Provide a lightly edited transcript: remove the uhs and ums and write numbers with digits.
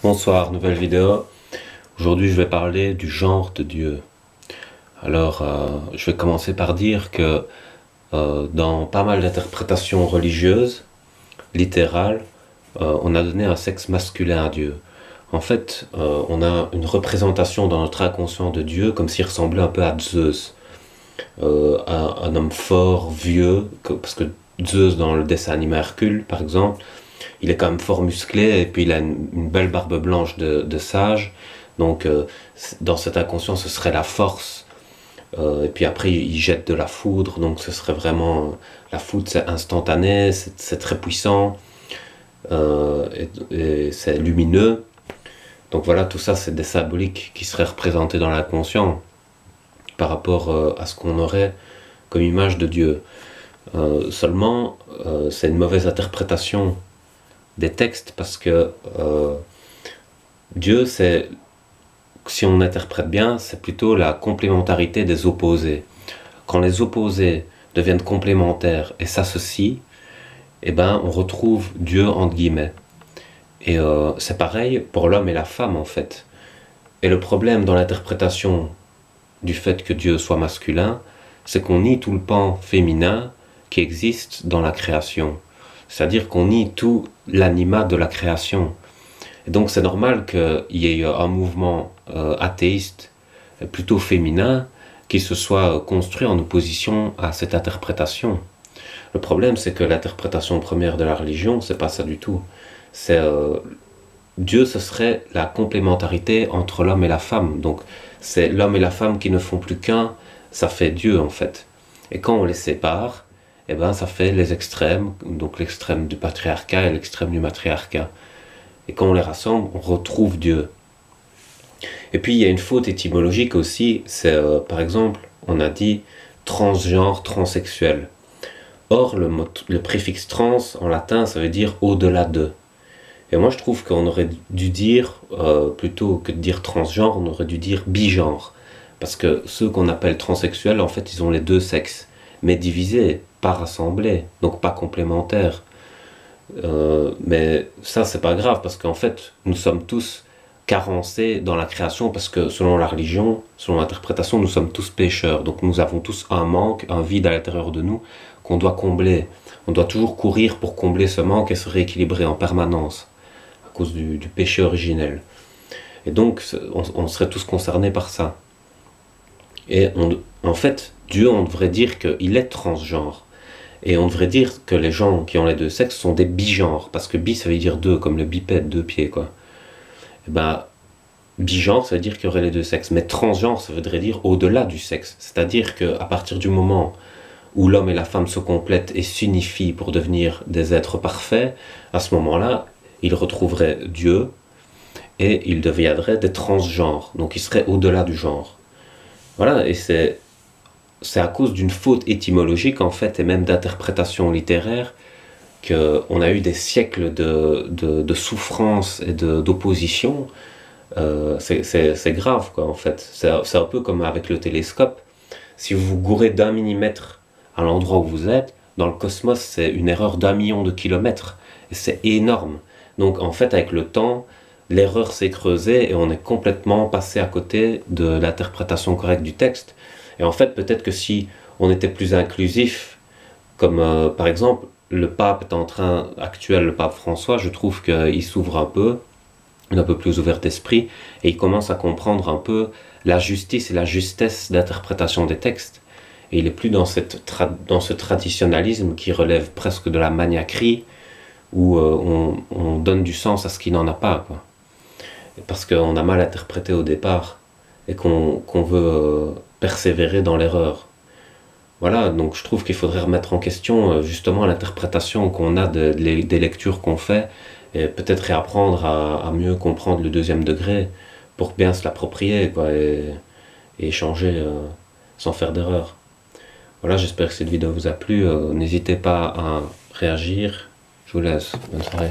Bonsoir, nouvelle vidéo. Aujourd'hui, je vais parler du genre de Dieu. Alors, je vais commencer par dire que dans pas mal d'interprétations religieuses, littérales, on a donné un sexe masculin à Dieu. En fait, on a une représentation dans notre inconscient de Dieu comme s'il ressemblait un peu à Zeus, un homme fort, vieux, parce que Zeus dans le dessin animé Hercule, par exemple, il est quand même fort musclé et puis il a une belle barbe blanche de sage. Donc dans cet inconscient, ce serait la force. Et puis après, il jette de la foudre. Donc ce serait vraiment... La foudre, c'est instantané, c'est très puissant. Et c'est lumineux. Donc voilà, tout ça, c'est des symboliques qui seraient représentés dans l'inconscient par rapport à ce qu'on aurait comme image de Dieu. Seulement, c'est une mauvaise interprétation des textes parce que Dieu, c'est, si on interprète bien, c'est plutôt la complémentarité des opposés. Quand les opposés deviennent complémentaires et s'associent, eh ben, on retrouve Dieu entre guillemets. Et c'est pareil pour l'homme et la femme en fait. Et le problème dans l'interprétation du fait que Dieu soit masculin, c'est qu'on nie tout le pan féminin qui existe dans la création. C'est-à-dire qu'on nie tout l'animat de la création. Et donc c'est normal qu'il y ait un mouvement athéiste plutôt féminin qui se soit construit en opposition à cette interprétation. Le problème, c'est que l'interprétation première de la religion, c'est pas ça du tout. C'est Dieu, ce serait la complémentarité entre l'homme et la femme. Donc c'est l'homme et la femme qui ne font plus qu'un, ça fait Dieu en fait. Et quand on les sépare, eh ben, ça fait les extrêmes, donc l'extrême du patriarcat et l'extrême du matriarcat. Et quand on les rassemble, on retrouve Dieu. Et puis il y a une faute étymologique aussi, c'est par exemple, on a dit transgenre, transsexuel. Or, le préfixe trans en latin, ça veut dire au-delà de. Et moi je trouve qu'on aurait dû dire, plutôt que de dire transgenre, on aurait dû dire bigenre. Parce que ceux qu'on appelle transsexuels, en fait, ils ont les deux sexes, mais divisés, pas rassemblés, donc pas complémentaires. Mais ça, c'est pas grave, parce qu'en fait, nous sommes tous carencés dans la création, parce que selon la religion, selon l'interprétation, nous sommes tous pécheurs. Donc nous avons tous un manque, un vide à l'intérieur de nous qu'on doit combler. On doit toujours courir pour combler ce manque et se rééquilibrer en permanence, à cause du péché originel. Et donc, on serait tous concernés par ça. Et en fait, Dieu, on devrait dire qu'il est transgenre. Et on devrait dire que les gens qui ont les deux sexes sont des bigenres, parce que bi, ça veut dire deux, comme le bipède, deux pieds, quoi. Et ben, bigenre, ça veut dire qu'il y aurait les deux sexes. Mais transgenre, ça voudrait dire au-delà du sexe. C'est-à-dire qu'à partir du moment où l'homme et la femme se complètent et s'unifient pour devenir des êtres parfaits, à ce moment-là, ils retrouveraient Dieu et ils deviendraient des transgenres. Donc ils seraient au-delà du genre. Voilà, et c'est à cause d'une faute étymologique en fait, et même d'interprétation littéraire, qu'on a eu des siècles de souffrance et d'opposition. C'est grave quoi en fait. C'est un peu comme avec le télescope. Si vous vous gourrez d'1 millimètre à l'endroit où vous êtes, dans le cosmos c'est une erreur d'1 million de kilomètres. Et c'est énorme. Donc en fait avec le temps, l'erreur s'est creusée et on est complètement passé à côté de l'interprétation correcte du texte. Et en fait, peut-être que si on était plus inclusif, comme par exemple, le pape est en train, actuel, le pape François, je trouve qu'il s'ouvre un peu plus ouvert d'esprit, et il commence à comprendre un peu la justice et la justesse d'interprétation des textes. Et il est plus dans ce traditionnalisme qui relève presque de la maniaquerie, où on donne du sens à ce qui n'en a pas, quoi. Parce qu'on a mal interprété au départ, et qu'on veut persévérer dans l'erreur. Voilà, donc je trouve qu'il faudrait remettre en question justement l'interprétation qu'on a des lectures qu'on fait, et peut-être réapprendre à mieux comprendre le deuxième degré pour bien se l'approprier, quoi, et échanger sans faire d'erreur. Voilà, j'espère que cette vidéo vous a plu. N'hésitez pas à réagir. Je vous laisse. Bonne soirée.